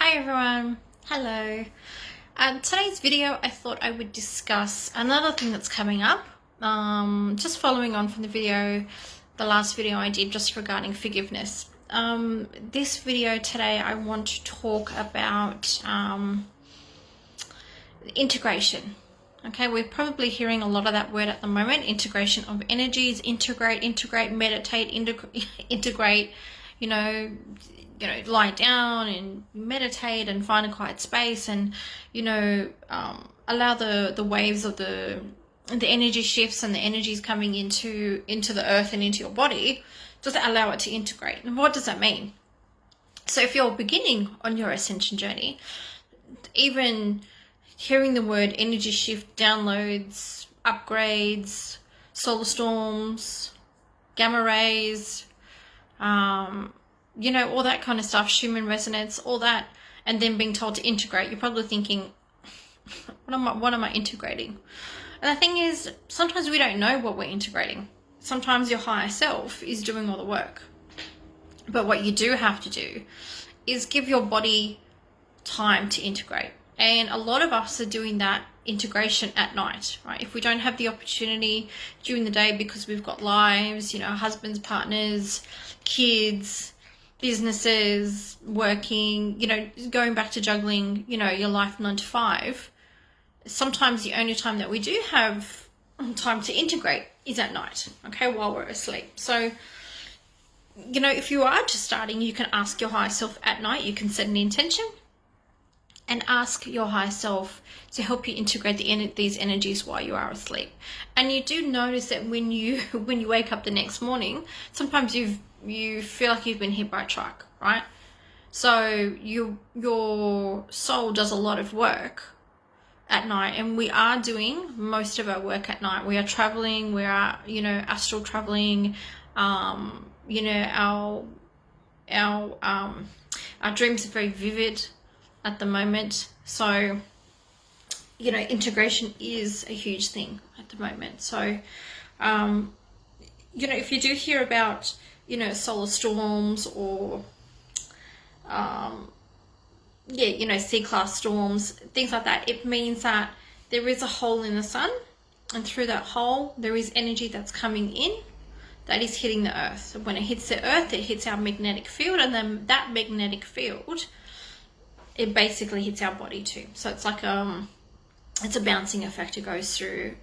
Hi everyone, hello. Today's video I thought I would discuss another thing that's coming up, just following on from the last video I did just regarding forgiveness. This video today I want to talk about integration. Okay, we're probably hearing a lot of that word at the moment, integration of energies, integrate, meditate, integrate, lie down and meditate and find a quiet space and, allow the waves of the energy shifts and the energies coming into the earth and into your body, just allow it to integrate. And what does that mean? So if you're beginning on your ascension journey, even hearing the word energy shift, downloads, upgrades, solar storms, gamma rays, all that kind of stuff, Schumann resonance, all that, and then being told to integrate, you're probably thinking, what am I integrating? And the thing is, sometimes we don't know what we're integrating. Sometimes your higher self is doing all the work. But what you do have to do is give your body time to integrate. And a lot of us are doing that integration at night, right? If we don't have the opportunity during the day because we've got lives, husbands, partners, kids, businesses, working, going back to juggling, your life 9 to 5, sometimes the only time that we do have time to integrate is at night, okay, while we're asleep. So, if you are just starting, you can ask your higher self at night, you can set an intention and ask your higher self to help you integrate these energies while you are asleep. And you do notice that when you wake up the next morning, sometimes you feel like you've been hit by a truck, right? So your soul does a lot of work at night, and we are doing most of our work at night. We are traveling, we are, astral traveling, our dreams are very vivid at the moment. So, integration is a huge thing at the moment. So, if you do hear about, solar storms or, C-class storms, things like that, it means that there is a hole in the sun, and through that hole, there is energy that's coming in that is hitting the earth. So when it hits the earth, it hits our magnetic field, and then that magnetic field, it basically hits our body too. So it's like it's a bouncing effect. It goes through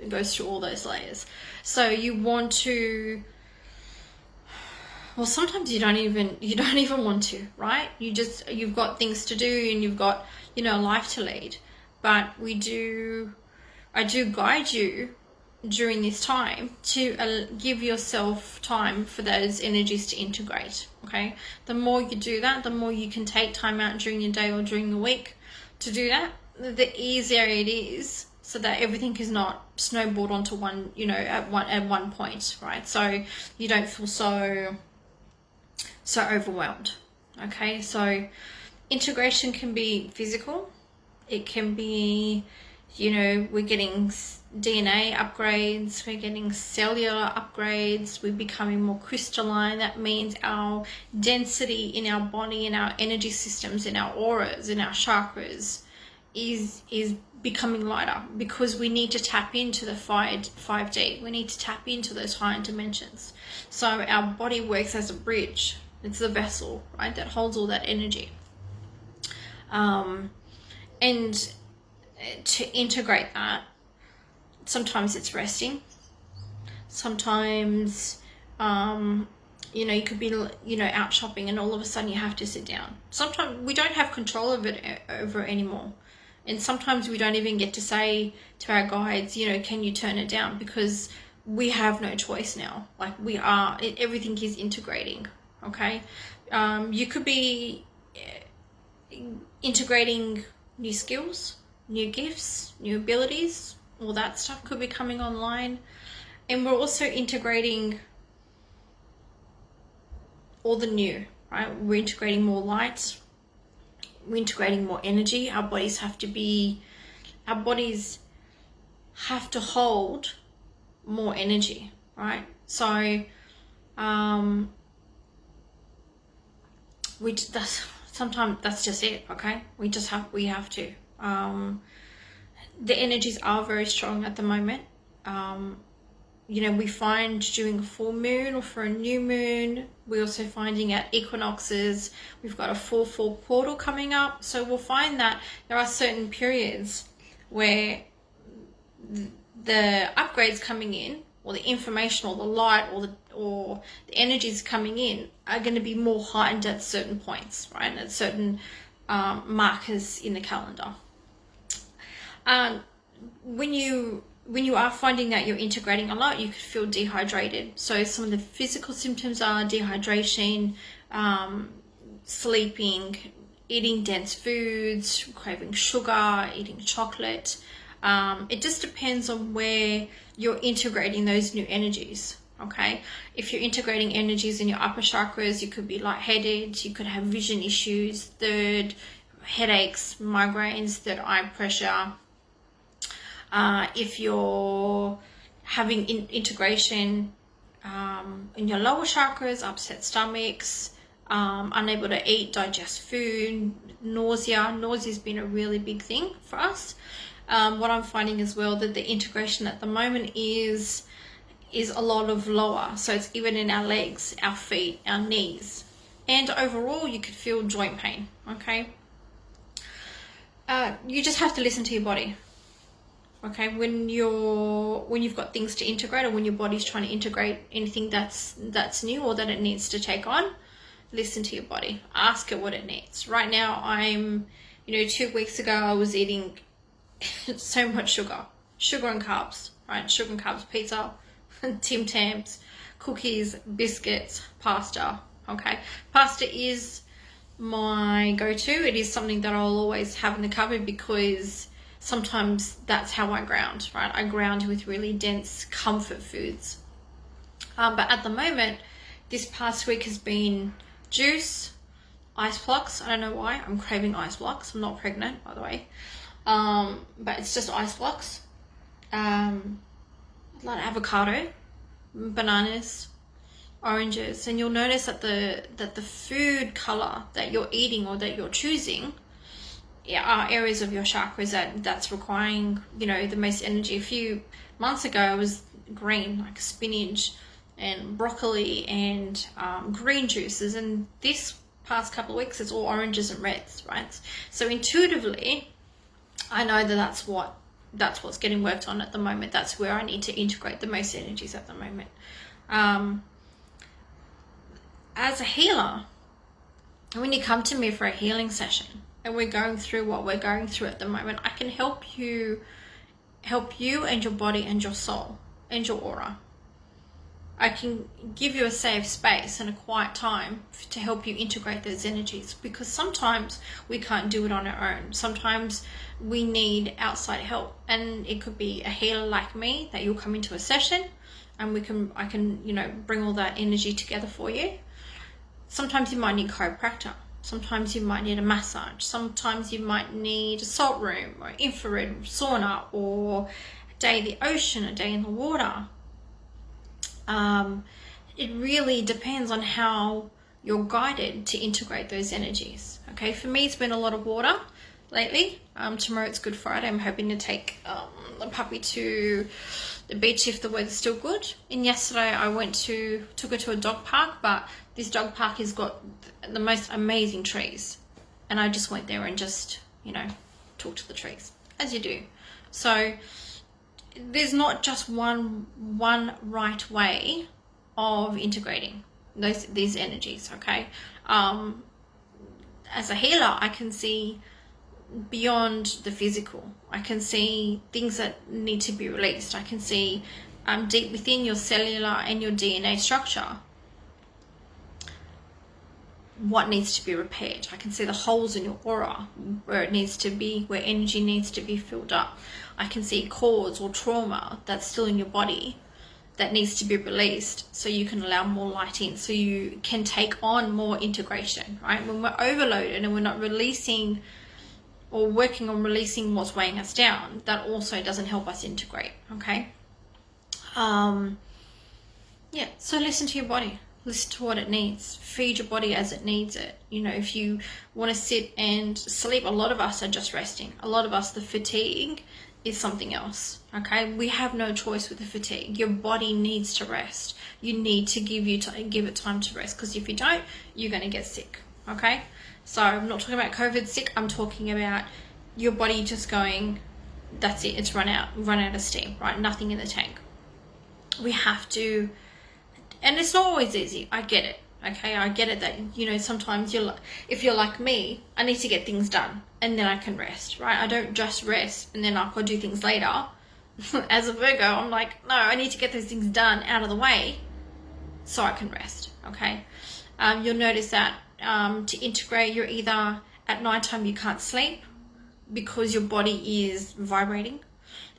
all those layers. So you want to, well, sometimes you don't even want to, right? You've got things to do and you've got, a life to lead. But I do guide you during this time to give yourself time for those energies to integrate, okay? The more you do that, the more you can take time out during your day or during the week to do that, the easier it is, so that everything is not snowballed onto one, at one point, right? So you don't feel so overwhelmed, okay? So integration can be physical. It can be, we're getting DNA upgrades, we're getting cellular upgrades, we're becoming more crystalline. That means our density in our body, in our energy systems, in our auras, in our chakras is becoming lighter, because we need to tap into the 5D. We need to tap into those higher dimensions. So our body works as a bridge. It's the vessel, right, that holds all that energy. And to integrate that, sometimes it's resting. Sometimes, you could be, out shopping and all of a sudden you have to sit down. Sometimes we don't have control of it over anymore. And sometimes we don't even get to say to our guides, can you turn it down? Because we have no choice now. Like everything is integrating, okay? You could be integrating new skills, new gifts, new abilities. All that stuff could be coming online. And we're also integrating all the new, right? We're integrating more light. We're integrating more energy. Our bodies have to hold more energy, right? So, sometimes that's just it. Okay, we have to. The energies are very strong at the moment. You know, we find during a full moon or for a new moon, we're also finding at equinoxes, we've got a 4-4 portal coming up. So we'll find that there are certain periods where the upgrades coming in, or the information or the light or the energies coming in are going to be more heightened at certain points, right? At certain markers in the calendar. When you are finding that you're integrating a lot, you could feel dehydrated. So some of the physical symptoms are dehydration, sleeping, eating dense foods, craving sugar, eating chocolate. It just depends on where you're integrating those new energies. Okay, if you're integrating energies in your upper chakras, you could be lightheaded, you could have vision issues, third, headaches, migraines, third eye pressure. If you're having integration in your lower chakras, upset stomachs, unable to eat, digest food, nausea. Nausea has been a really big thing for us. What I'm finding as well, that the integration at the moment is a lot of lower. So it's even in our legs, our feet, our knees. And overall, you could feel joint pain, okay? You just have to listen to your body. Okay, when you've got things to integrate, or when your body's trying to integrate anything that's new or that it needs to take on, listen to your body. Ask it what it needs. Right now, 2 weeks ago, I was eating so much sugar and carbs, right? Sugar and carbs, pizza, Tim Tams, cookies, biscuits, pasta. Okay, pasta is my go-to. It is something that I'll always have in the cupboard because sometimes that's how I ground, right? I ground with really dense comfort foods. But at the moment, this past week has been juice, ice blocks. I don't know why I'm craving ice blocks. I'm not pregnant, by the way. But it's just ice blocks. Like avocado, bananas, oranges. And you'll notice that the food color that you're eating or that you're choosing are areas of your chakras that's requiring, the most energy. A few months ago, I was green, like spinach and broccoli and green juices. And this past couple of weeks, it's all oranges and reds, right? So intuitively, I know that that's what's getting worked on at the moment. That's where I need to integrate the most energies at the moment. As a healer, when you come to me for a healing session, and we're going through what we're going through at the moment, I can help you and your body and your soul and your aura. I can give you a safe space and a quiet time to help you integrate those energies, because sometimes we can't do it on our own. Sometimes we need outside help, and it could be a healer like me that you'll come into a session and I can bring all that energy together for you. Sometimes you might need chiropractor. Sometimes you might need a massage. Sometimes you might need a salt room or infrared sauna, or a day in the ocean, a day in the water. It really depends on how you're guided to integrate those energies. Okay, for me, it's been a lot of water lately. Tomorrow it's Good Friday. I'm hoping to take the puppy to the beach if the weather's still good. And yesterday I took her to a dog park, but this dog park has got the most amazing trees. And I just went there and just, talked to the trees, as you do. So there's not just one right way of integrating these energies, okay? As a healer, I can see beyond the physical. I can see things that need to be released. I can see deep within your cellular and your DNA structure what needs to be repaired. I can see the holes in your aura where it needs to be, where energy needs to be filled up. I can see cords or trauma that's still in your body that needs to be released, so you can allow more light in, so you can take on more integration, right? When we're overloaded and we're not releasing or working on releasing what's weighing us down, that also doesn't help us integrate, okay? So listen to your body. Listen to what it needs. Feed your body as it needs it. You know, if you want to sit and sleep, a lot of us are just resting. A lot of us, the fatigue is something else. Okay, we have no choice with the fatigue. Your body needs to rest. You need to give it time to rest, because if you don't, you're going to get sick. Okay, so I'm not talking about COVID sick. I'm talking about your body just going, that's it. It's run out of steam. Right, nothing in the tank. We have to. And it's not always easy. I get it. Okay, I get it that, you know, sometimes if you're like me, I need to get things done and then I can rest, right? I don't just rest and then I'll go do things later. As a Virgo, I'm like, no, I need to get those things done out of the way so I can rest, okay? You'll notice that to integrate, you're either at nighttime you can't sleep because your body is vibrating.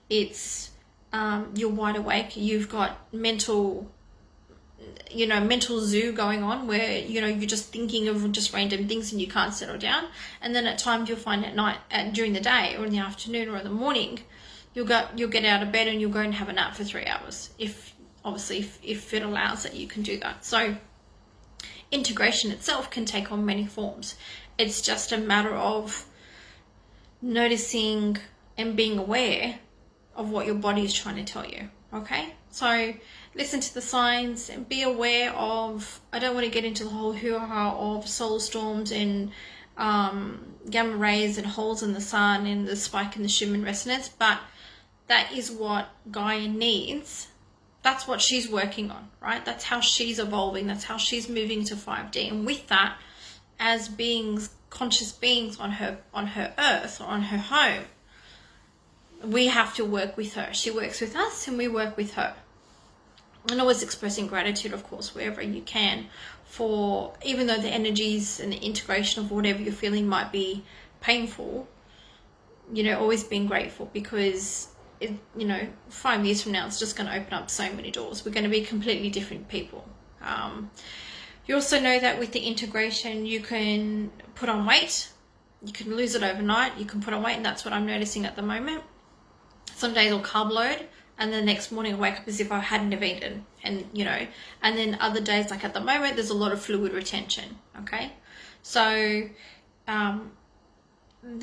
It's, you're wide awake. You've got mental zoo going on where, you know, you're just thinking of just random things and you can't settle down. And then at times you'll find at night, during the day or in the afternoon or in the morning, you'll get out of bed and you'll go and have a nap for 3 hours. If it allows that, you can do that. So integration itself can take on many forms. It's just a matter of noticing and being aware of what your body is trying to tell you. Okay, so listen to the signs and be aware of, I don't want to get into the whole hoo-ha of solar storms and gamma rays and holes in the sun and the spike in the Schumann resonance, but that is what Gaia needs. That's what she's working on, right? That's how she's evolving. That's how she's moving to 5D. And with that, as beings, conscious beings on her earth, or on her home, we have to work with her. She works with us and we work with her. And always expressing gratitude, of course, wherever you can, for, even though the energies and the integration of whatever you're feeling might be painful, you know, always being grateful, because it, you know, 5 years from now, it's just going to open up so many doors. We're going to be completely different people. You also know that with the integration, you can put on weight, you can lose it overnight, you can put on weight, and that's what I'm noticing at the moment. Some days I'll carb load, and the next morning I wake up as if I hadn't have eaten, and you know, and then other days, like at the moment, there's a lot of fluid retention. Okay, so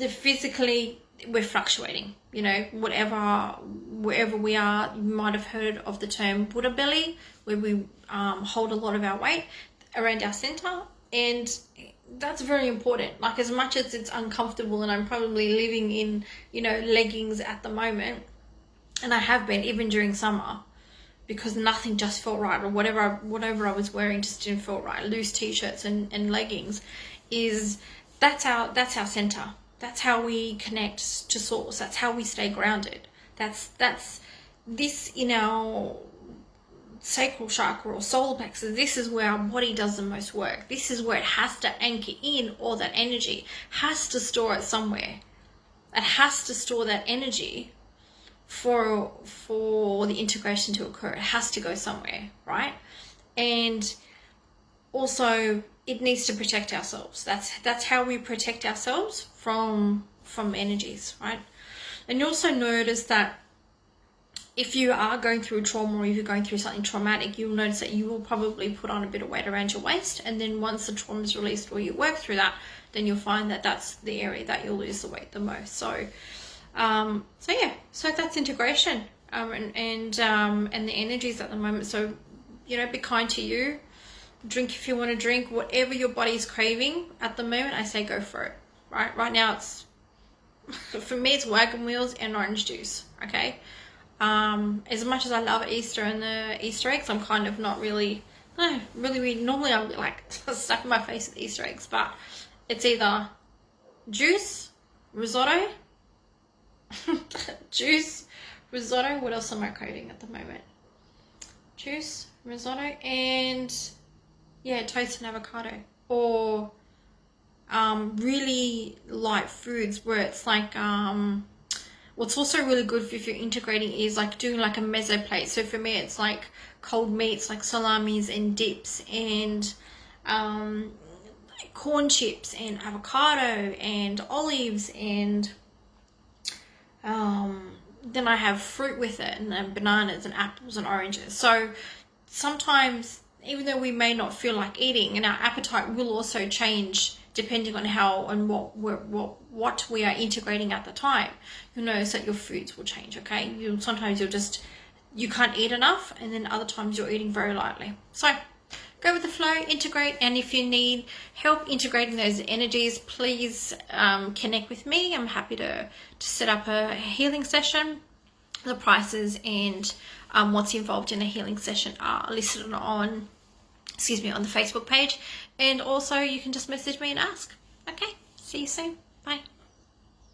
physically we're fluctuating. You know, wherever we are, you might have heard of the term Buddha belly, where we hold a lot of our weight around our center, and that's very important. Like, as much as it's uncomfortable, and I'm probably living in, you know, leggings at the moment, and I have been even during summer, because nothing just felt right, or whatever I was wearing just didn't feel right. Loose t-shirts and leggings, that's our center. That's how we connect to source. That's how we stay grounded. That's this in our sacral chakra or solar plexus. This is where our body does the most work. This is where it has to anchor in all that energy, has to store it somewhere. It has to store that energy for the integration to occur. It has to go somewhere, right? And also, it needs to protect ourselves. That's how we protect ourselves from energies, right? And you also notice that if you are going through trauma, or if you're going through something traumatic, you'll notice that you will probably put on a bit of weight around your waist, and then once the trauma is released, or you work through that, then you'll find that that's the area that you'll lose the weight the most. So that's integration, and the energies at the moment. So, you know, be kind to you. Drink if you want to drink. Whatever your body's craving at the moment, I say go for it. Right now, it's, for me, it's wagon wheels and orange juice. Okay. As much as I love Easter and the Easter eggs, I'm kind of not really, normally I'm like stuck in my face with Easter eggs, but it's either juice, risotto, what else am I craving at the moment? Juice, risotto, and toast and avocado, or really light foods where it's like, what's also really good if you're integrating is like doing like a mezzo plate. So for me, it's like cold meats, like salamis and dips, and corn chips and avocado and olives, and then I have fruit with it, and then bananas and apples and oranges. So sometimes even though we may not feel like eating, and our appetite will also change depending on how and what we are integrating at the time, you'll notice that your foods will change. Okay, sometimes you can't eat enough, and then other times you're eating very lightly. So go with the flow, integrate, and if you need help integrating those energies, please connect with me. I'm happy to set up a healing session. The prices and what's involved in a healing session are listed on the Facebook page, and also you can just message me and ask. Okay, see you soon. Bye.